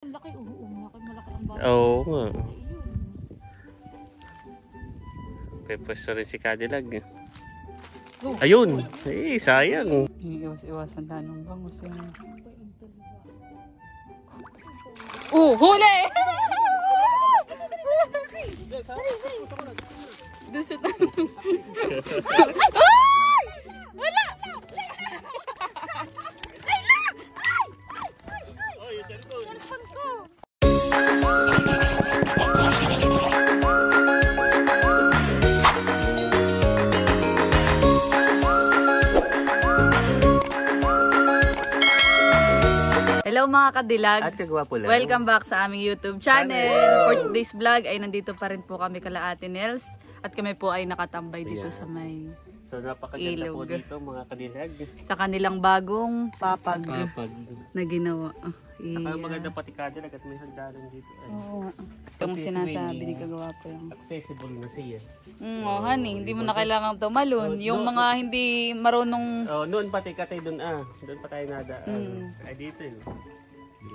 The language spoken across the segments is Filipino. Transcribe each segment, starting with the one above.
Laki, malaki ang bata. Oo nga. Pwesto rin si Cadillac. Ayun! Eh, sayang. Iiwas-iwasan tayo ng bangus yun. Huli! Dusot na. Wala! Cellphone ko! Hello mga kadilag! At kagwapo lang. Welcome back sa aming YouTube channel. For today's vlog ay nandito pa rin po kami kala Ate Nels. At kami po ay nakatambay dito sa may So napakaganda po dito mga kadilag. sa kanilang bagong papag Papag. na ginawa. Saka maganda pati Cadillac at may hagdanan dito. Oo. Yung sinasabi ni kagawa po yung Accessible na siya. honey, hindi mo na kailangan tumalon. Yung mga hindi marunong. Oh, noon pati katay doon doon pa tayo nadaan. Ay dito eh.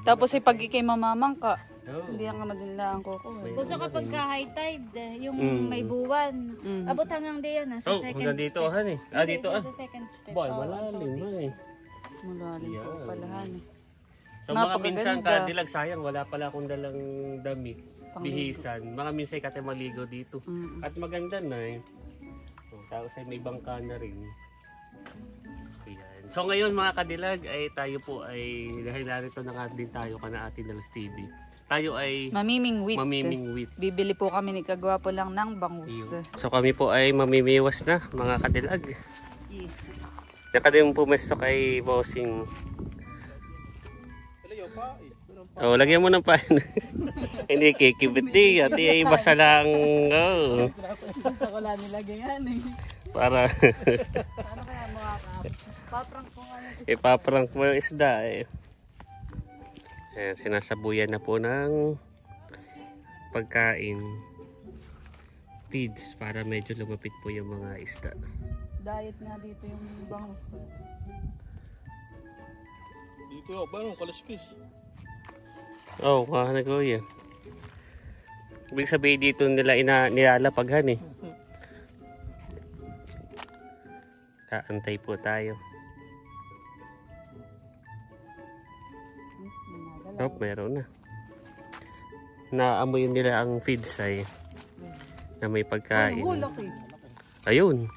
Tapos pag ikay mamamang ka, Oh. hindi ka madinlaan ko. Gusto kapag ka high tide, yung may buwan, abot hanggang diyan sa second Hanggang dito step. han eh. Dito Sa second step. Boy, malalim man eh. Malalim po pala honey. So mga minsan Cadillac, sayang wala pala akong dalang damit. Bihisan. Mga minsan katay maligo dito. At maganda na eh. Tapos ay may bangka na rin. Ayan. So ngayon mga Cadillac ay tayo po ay dahil narito na nga din tayo kana Ate Nels TV. Tayo ay Mamimingwit. Bibili po kami ni Kagwapo lang ng bangus. So kami po ay mamimiwas na mga Cadillac. Yes. Nakadim po mesto kay Bossing. Oh, lagyan mo ng pain. Hindi kikibit di. At ay basa lang. Oh. Wala nilagay yan eh. Para Ano kaya mga paprank ko nga yung ipaprank mo yung isda eh. Ayan, sinasabuyan na po ng pagkain. Feeds para medyo lumapit po yung mga isda. diet nga dito yung bangus. Dito yun, ba nung kalaspis? Oh, na ko yan. Ibig sabihin dito nila nilalapaghan eh. Kaantay po tayo. Oh, meron na. Naamoy nila ang feeds ay na may pagkain. Ayun.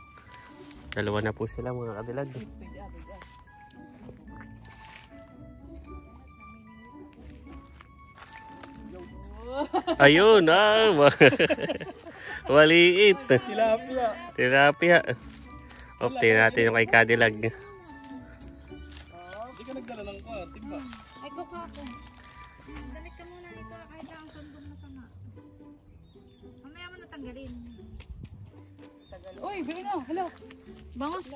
Dalawa na po sila mga Cadillac. Ayun, maliit. Tilapia. Tilapia. Tingnan natin yung kay Cadillac. Hindi ka nagdala ng timba. Ay, kako. Damit ka muna ito kahit lang ang sandong masama. Mamaya mo natanggalin. Uy, bili na. Hello. Bangus.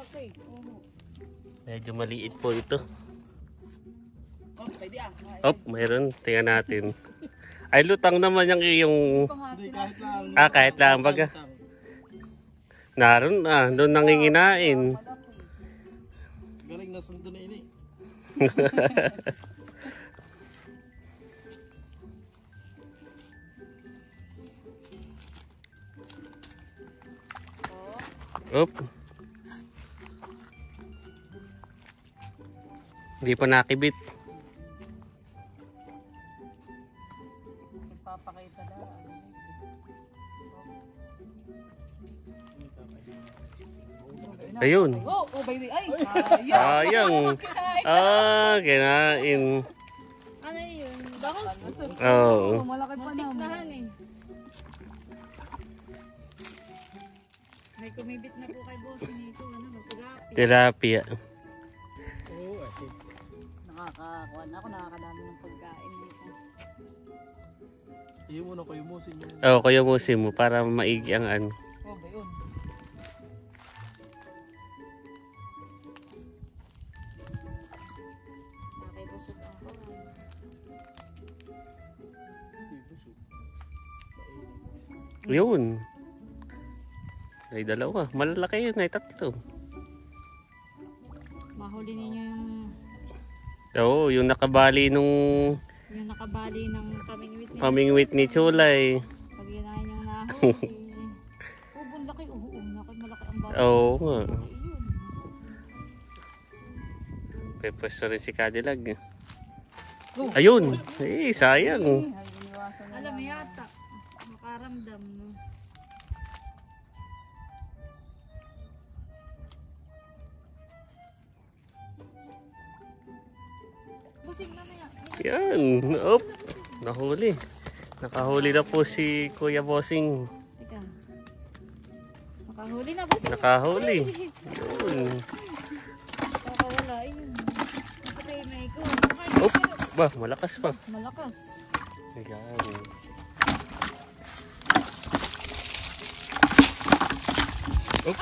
Medyo maliit po ito. Oh, pwede Mayroon. Tingnan natin. Ay, lutang naman yung Hindi, kahit lang. kahit lang baga. Naroon doon nanginginain. Galing na sundo na ini. Op. Hindi pa nakibit. Papakita na. Ayun. Oh, baby. Ay, Sayang. Kinain. Ano yun? Bangus. Oh. malaki pa na. Nahan eh. May kumibit na po kay boss nito. Magpagapi. Tilapia. Oo, Nakakakuha na ako. Nakakadami ng pagkain dito. iyo mo na kayo mo. Kuya musin mo para maigi ang ano. Oh, bayon. Nakibusog ako. Yun. Ay, dalawa. Malalaki yun. Ay, tatlo. Mahuli ninyo yung Oo, yung nakabali nung Yung nakabali ng pamingwit niya. Pamingwit ni Chulay. Pag yun yung nahuli. Ubon laki, laki, malaki ang bali. Oo nga. Ayun. Pepwesto rin si Cadillac. Ayun! Eh, sayang. Alam mo yata. Makaramdam. No? Busing na yan. Yan. Op. Nahuli. Nakahuli na po si Kuya Bossing. Teka. Nakahuli na, busing. Nakahuli. Yun. Nakawala, ayun. Nakatay na ikaw. Op. Bah, malakas pa. Malakas. Ayan. Op.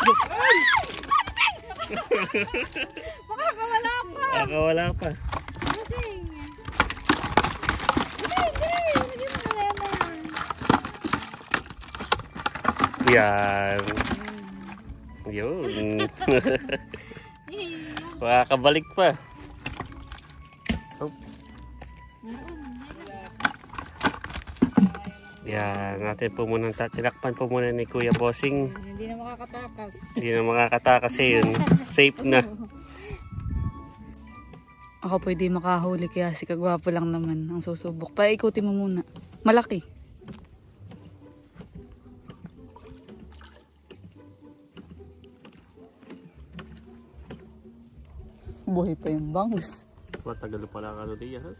Makakawala pa. Nakawala pa. Busing. Hindi. Lagyan mo na yan. Yan. Yun. Yan. Makakabalik pa. Op. Yan. Natin po muna tinakpan po muna ni Kuya Bossing. Hindi na makakatakas. Hindi na makakatakas eh yun. Safe na. Ako pwede makahuli kaya si Kagwapo lang naman ang susubok. Paikutin mo muna. Malaki. Buhay pa yung bangs. Matagal pala ka doon yan.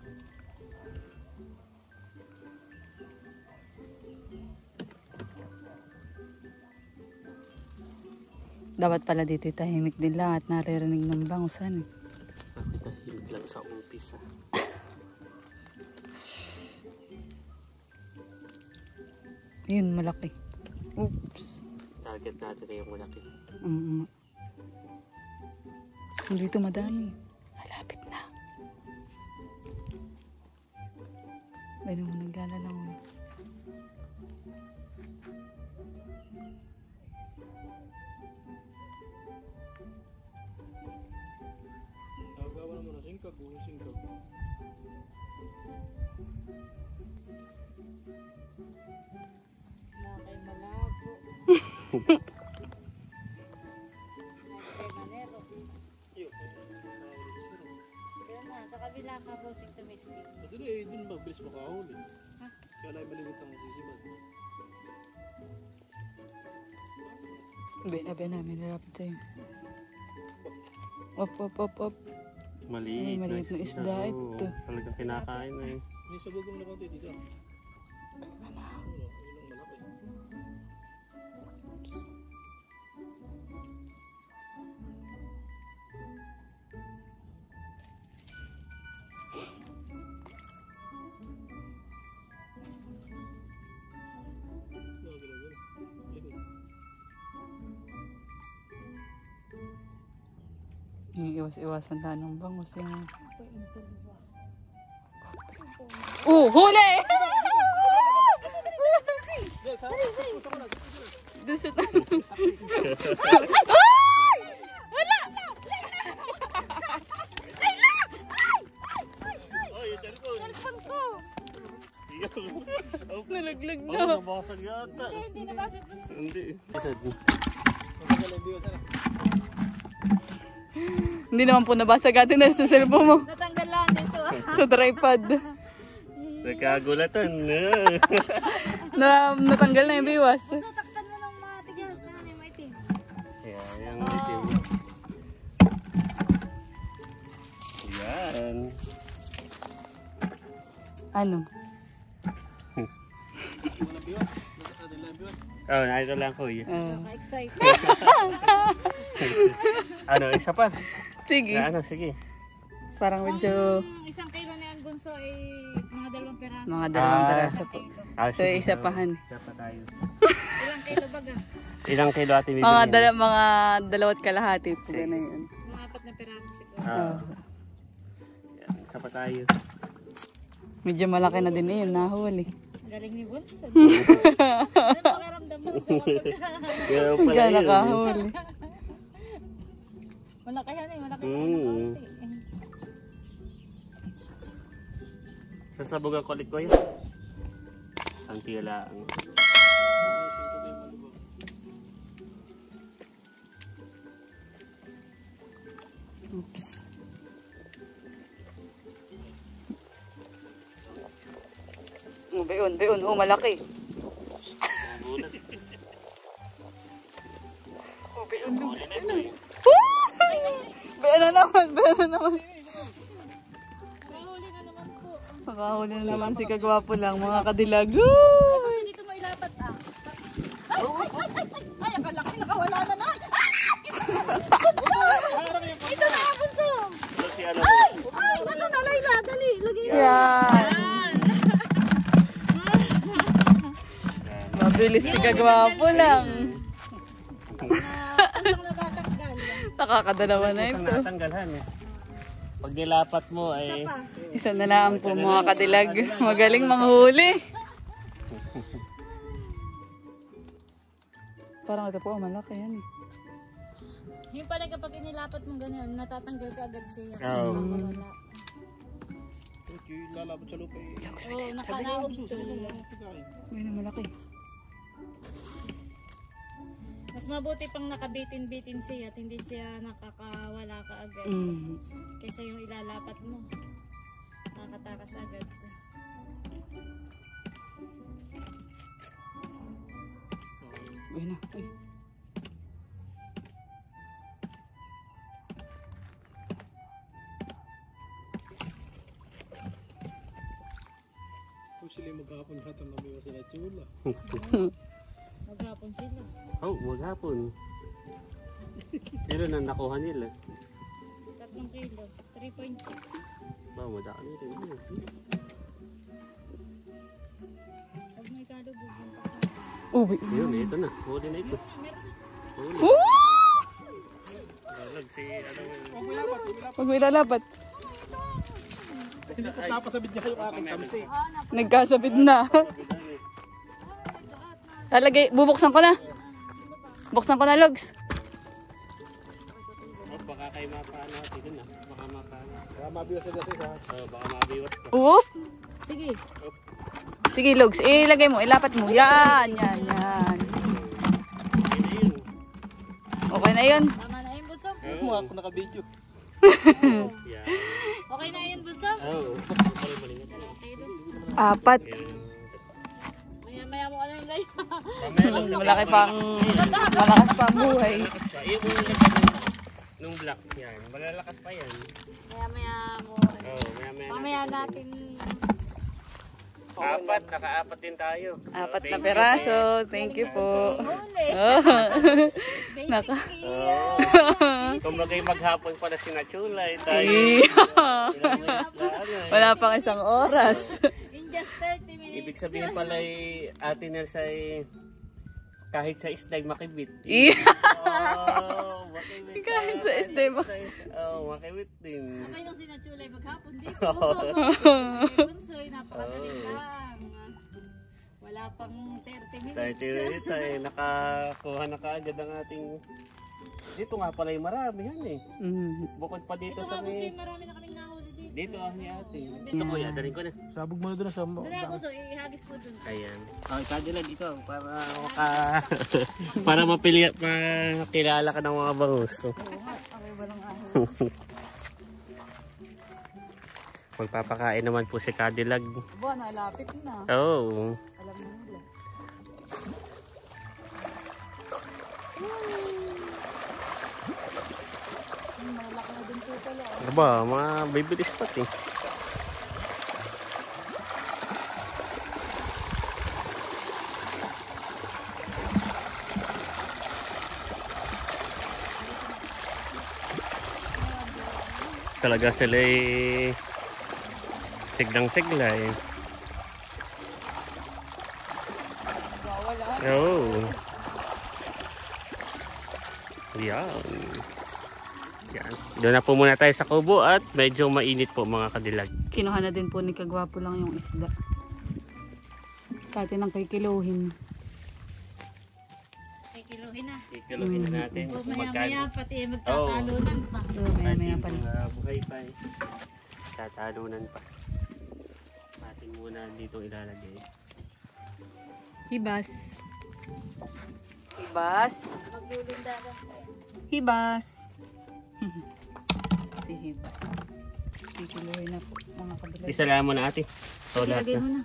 Dapat pala dito tahimik din lang at naririnig ng bangusan. Bakit tahimik lang sa umpisa? Yun, malaki. Oops. Target natin na yung malaki. Dito madami. Malapit na. Ayun mo, naglalalang. Nagawa naman na singkag. Singkag. Nakay malabo. Nakay manero. Kaya na, sa kabila ka busing tumistik. Doon eh, doon mabilis makahuli. Kaya lang malilit ang sisibad. Bena, may nalapit sa'yo. Op. Maliit, Ay, maliit na isda Oo, ito. Talagang kinakain na eh. Nisabog mo na konti dito. Ayun ang malaki. Iwas-iwasan tayo ng bangus. Oh, huli! Dusot na. Cellphone ko! Nalaglag Oh, na. nabasag yata. Hindi na ba siya busing? Hindi. Hindi naman po nabasag atin dahil sa cellphone mo. Natanggal lang dito. Sa tripod. Nagkagulatan na. Natanggal na yung biwas. So, takpan mo ng mga tigas na may maitim. Yan, yung itim. Yan. Ano? Oh, narito lang kuya. Ka-excite. Ano, isa pa? Sige. Na, ano, sige. Parang medyo Ang isang kilo na yan, Gunso, ay mga 2 peraso. mga dalawang Ah. peraso po. So, sige. isa pahan. Isa pa tayo. Ilang kilo baga? Ilang kilo ate bibili? Mga dalawat kalahati po. Ganun yun. Mga 4 na peraso siguro. Yan, isa pa tayo. Medyo malaki na din yun. Nahuli. Galing ni Gunso. Ano makaramdam mo sa kapag Yan pala Kaya yun. nakahuli. malaki yan eh, malaki Mm. na konti. Sasabugan ko ulit ko yun. Ang tiyalaan. Oops. Oh, beon. Oh, malaki. Bulat. Oh, beon. Beon na naman. Makahuli na naman si Kagwapo lang, mga kadilag. Kasi dito mo ilapat ah. Ay, akala ko nakawala na na. Ito na, bunso. Ito si ano. Ay, bunso na, Layla. Dali, lagay mo. Yan. Mabilis si Kagwapo lang. Pusang natatanggal. Nakakadalawa na Ito ito. natanggalhan eh. Pag nilapat mo ay... Pa. Isa na lang po mga kadilag. Magaling manghuli. Parang ito po, malaki yan eh. Yung pala kapag inilapat mo ganyan, natatanggal ka agad siya. Oo. Nakawala. Lalabot sa lupa eh. Oo, nakalaog to. Uy, na malaki. Mas mabuti pang nakabitin-bitin siya at hindi siya nakakawala ka agad. Kaysa yung ilalapat mo. Nakakatakas agad. Uy na, uy. Kung sila maghapon lahat ang namiwas sila tsula. Maghapon sila. Oh, maghapon. Pero na nakuha nila. 3 kilo. 3.6. Ba, madami rin. Pag may kalubog yung Uy, Yun, ito na. Huli na ito. meron na. Huli. Dalag si ano. Huwag mo ilalapat. Napasabit niya yung aking kamsi. Nagkasabit na. Lalagay, bubuksan ko na. Buksan ko na, Logs. Oh, baka kayo mapaano natin dun ah. Baka mapaano. Baka mabiwas sila sa isa. Oh, baka mabiwas ka. Oop. Sige. Sige, Logs. Ilagay mo, ilapat mo. Yan. Ayun na yun. Okay na yun. Tama na yun, bunso. Mukha ako naka-video. Yan. Okay na yun, bunso. Oh, pala malingat. Kilo. 4. Maya-maya mo ano yung lay. Mamaya lang sa Malaki pang, malakas pang buhay. malakas pa. Yung mga lagyan nung black yan. Malalakas pa yan. Maya-maya mo. Oh, maya-maya. Mamaya natin. Naka-apat din tayo. 4 na peraso. Thank you po. Huli. Naka. Kung bagay maghapon pa na sinachulay tayo. Ilang minutes na ano eh. Wala pang isang oras. In just 30 minutes. Ibig sabihin pala ay Ate Nels ay kahit sa isday makibit. Oh, makibit. Kahit sa isday Oh, makibit din. Okay nung sinachulay maghapon dito. Bunsoy, napakadali lang. Wala pang 30 minutes. 30 minutes ay nakakuha na kaagad ang ating... Dito nga pala yung marami yan eh. Bukod pa dito Ito sa nga, bunso, may... marami na kaming nahuli dito. Dito ni ate. Ito kuya, darin ko na. Sabog mo na doon sa... Dali ako, so ihagis mo dun. Ayan. Okay, kadilag ikaw para maka... para makilala ka ng mga bangus. Magpapakain naman po si Cadillac. Buwan, nalapit na. Oh. Alam mo nila. Malaki na din po pala. Aba, mga bibilis pati. Talaga sila siglang-sigla eh. Oh. Yan. Yan. Doon na po muna tayo sa kubo at medyo mainit po mga kadilag. Kinuha na din po ni Kagwapo lang yung isda. Kahit nang kikiluhin. Ay, kiluhin na. Ikiluhin na natin. O maya-maya pati magtatalunan pa. Maya-maya pa. Buhay pa eh. Tatalunan pa. At natin muna dito ilalagay. Hibas. Hibas. Maglulundagan tayo. Hibas. Si Hibas. Pipiluhin na po mga kabilag. Isa lang mo na ate. O lahat Lagay na. mo na.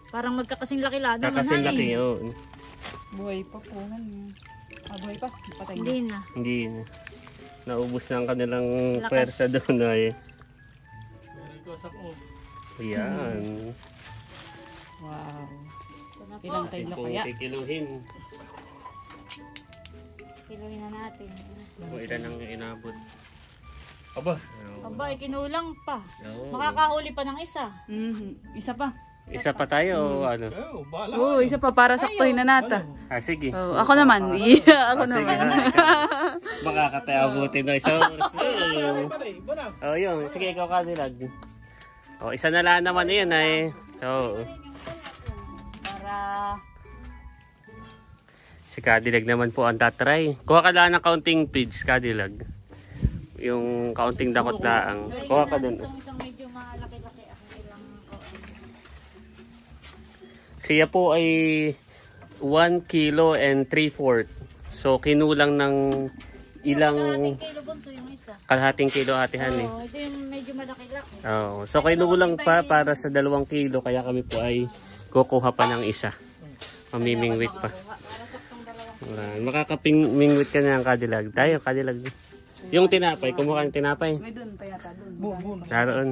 Parang magkakasing laki lang naman Kakasing laki. hay. Oo. Buhay pa po. Buhay pa. Patay na. Hindi na. Hindi na. Naubos na ang kanilang Lakas. pwersa doon ay. Meron ko sa ko. Ayan. Wow. Ito na po. Ilang kilo Kung kaya? kikiluhin. Kiluhin na natin. Kung ilan ang inabot. Aba. Aba, kinulang pa. Oo. Makakauli pa ng isa. Isa pa. Isa pa tayo o ano? Oh, bahala. Oo, isa pa para saktuhin na nata. Ah, sige. Oh, ako naman. Yeah, ako Ah, sige naman. na. Makakatayabutin na isang oras. Oh, yun. Sige, ikaw kadilag. Oh, isa na lang naman yun ay. Oo. Para Si Kadilag naman po ang tatry. Kuha ka lang ng kaunting feeds, Kadilag. Yung kaunting dakot laang. Kuha ka dun. Itong isang medyo malaki-laki ang ilang Siya po ay 1 kilo and 3/4. So kinulang ng ilang kilo bunso yung isa. kalahating kilo atihan eh. Oo, ito yung medyo malaki-laki. Oh, so kinulang pa para sa 2 kilo kaya kami po ay kukuha pa ng isa. Mamimingwit pa. Makakapingwit ka na ng Kadilag. Tayo, Kadilag. Yung tinapay, kumuha ng tinapay. may dun pa yata dun. Naroon.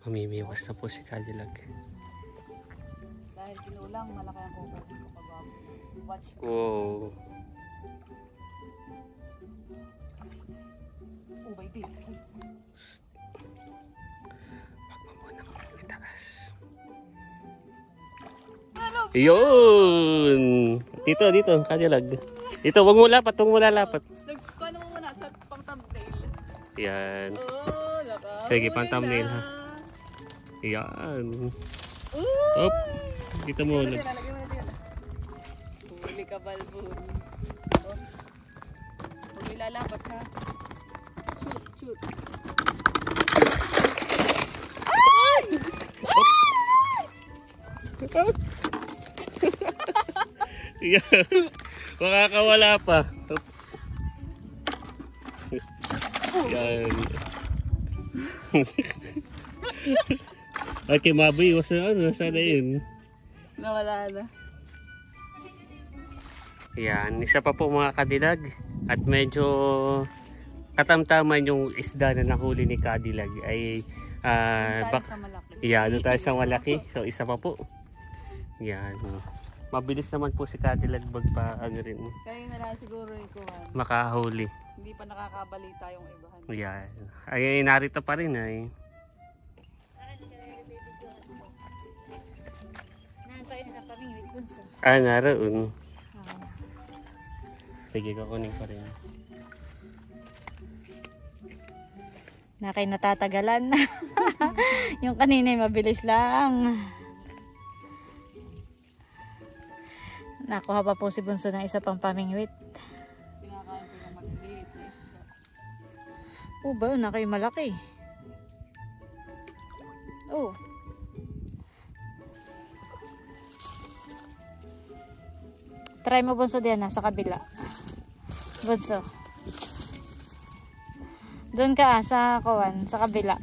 Mamimiwas na po si Kadilag. Dahil kinulang, malaki ang kuko. Watch. Wow. Oh, baby. Wag mo muna kami itaas. Yun! Dito, Kadilag. Dito, wag mo lapat, lapat. Paano mo muna sa pang thumbnail? Yan. Oh, laka. Sige, pang thumbnail ha. Yan. Op. Dito muna. Lagyan mo na dyan. Huli ka, balbon. Oh. Huwag ilalapat ha. Shoot. Yan. Makakawala pa. Yan. Ay, kay Maboy, iwas na ano, sana yun. Nawala na. Yan, isa pa po mga Kadilag. At medyo katamtaman yung isda na nahuli ni Kadilag ay Tayo sa malaki. yan, doon tayo sa malaki. So isa pa po. Yan. Mabilis naman po si Kadilag magpa ano rin, Kaya na lang siguro ikuhan. makahuli. Hindi pa nakakabalita yung ibahan. Yan. Ay, narito pa rin ay. Naantay na sa pamingwit bunso. Ah, naroon. Sige, kukunin ko rin. Na kay natatagalan. Yung kanina mabilis lang. Nakuha pa po si bunso ng isa pang pamingwit. Pinakain ko na maliliit na isda. Oh, ba? Na kayo malaki. Oh. Try mo bunso diyan sa kabila. Bunso. Doon ka sa kawan, sa kabila.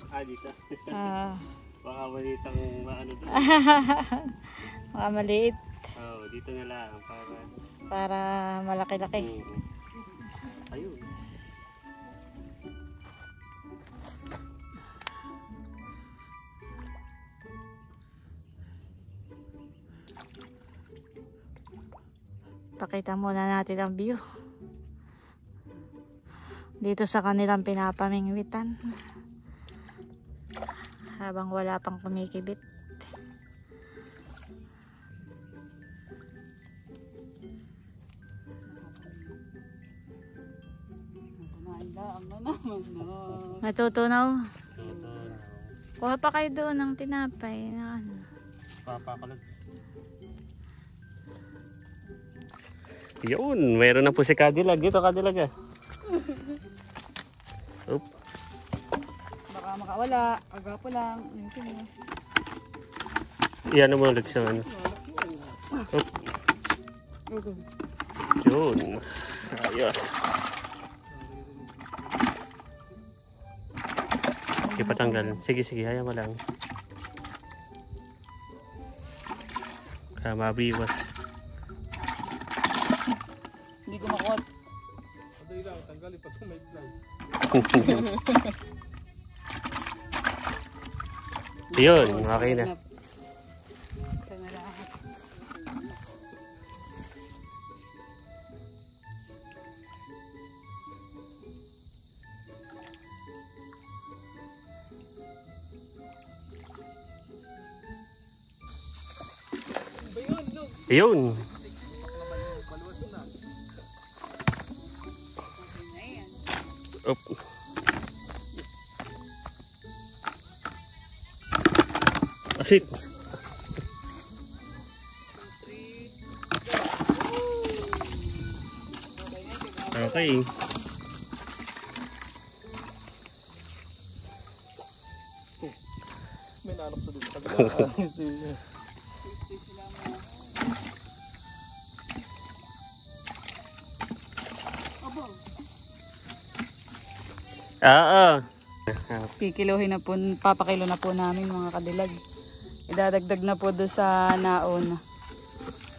Ah, dito. Ah, Baka malitang maano doon. mga maliit Oh, dito na lang para para malaki-laki. ayun. Pakita muna natin ang view. Dito sa kanilang pinapamingwitan. Habang wala pang kumikibit. Kumain lang na naman na. Natutunaw. Ito. Kuha pa kayo doon ng tinapay. Na ano. Papakalags. Yun, meron na po si Kadilag. Dito, Kadilag ah. Oop. Baka Nakawala. Agapo lang. Ayusin mo. Iyan mo ulit sa ano. Oop. Yun. Ayos. Ipatanggal. Sige, hayaan mo lang. Mabiwas. Hindi ko makuha. Madali lang, tanggalin pag may fly. Yun, okay na. Ito na lahat. Yun. Up. Asit. Okay. May nanok sa dito. Oo. Kikiluhin na po, papakilo na po namin mga kadilag. Idadagdag na po doon sa naon.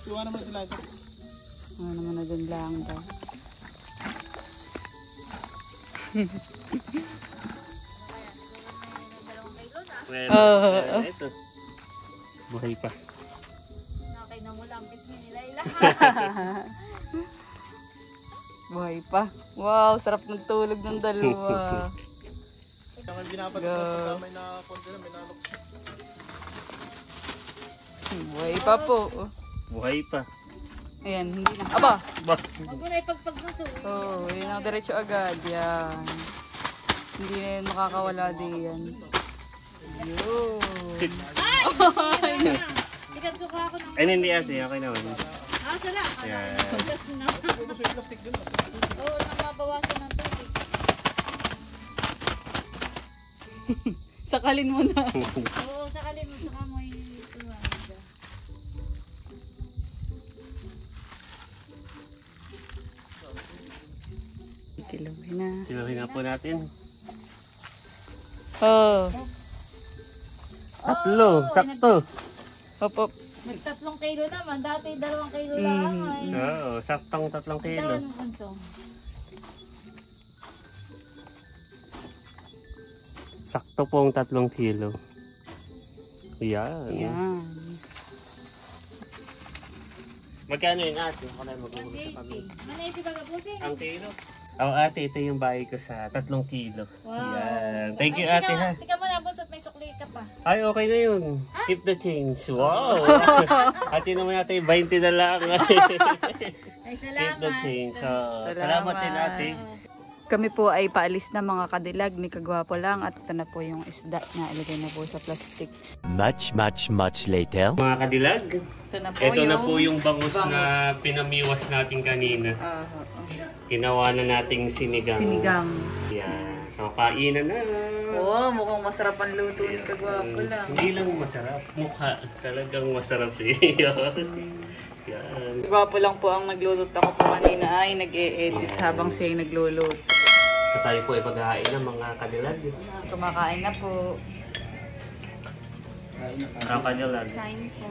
Siwa naman sila ito. Ano naman na doon lang daw. Ito. Buhay pa. Okay na mo lang. Kasi nila Buhay pa. Wow, sarap ng tulog ng dalawa. Kaya binapat ko sa may na-konti na, may nanok. Buhay pa po. Buhay pa. Ayan, hindi na. Aba! Bah. Huwag mo na ipagpagnuso. Oh, yun ang diretso agad. Yan. Hindi na yun makakawala din yan. Yun. Ikat ko pa ako ng... Ay, hindi ate. Okay naman. Sala. Yan. Pagkas na. Oo, namabawasan ng tubig. Sakalin mo na. Oo, sakalin mo. Saka mo ituwan. Kiluhin na. Sinuhin na po natin. Oh. Tatlo. Sakto. Hop, hop. May 3 kilo naman. Dati 2 kilo lang. Ay. Oo. Saktong 3 kilo. Dawan ng bunso. Sakto pong 3 kilo. Yan. Yan. Magkano yun ate? Ako na mag-uulog sa kami. 180 ba gabusin? Ang kilo? Oh ate, ito yung bahay ko sa 3 kilo. Wow. Yan. Thank you ate ha. Tika mo na, bunso, may sukli ka pa. Ay, okay na yun. Keep the change. Wow. Ate naman natin, 20 na lang. Ay, Keep salamat. the change. So, salamat din ate. Kami po ay paalis na mga kadilag, ni Kagwapo lang, at ito na po yung isda na ilagay na po sa plastic. Much later. Mga kadilag, Ito na po ito na po yung bangus na pinamiwas natin kanina. Ginawa na nating sinigang. Sinigang. Yan. So, kainan na. Oh, mukhang masarap ang luto ni Kagwapo lang. Hindi lang masarap. Mukha. Talagang masarap eh. Yan. Kagwapo lang po ang nagluto. Ako po kanina ay nag-e-edit habang siya ay nagluluto. So, tayo po ay paghahain ng mga kadilag. Kumakain na po. Mga kadilag. Kain po.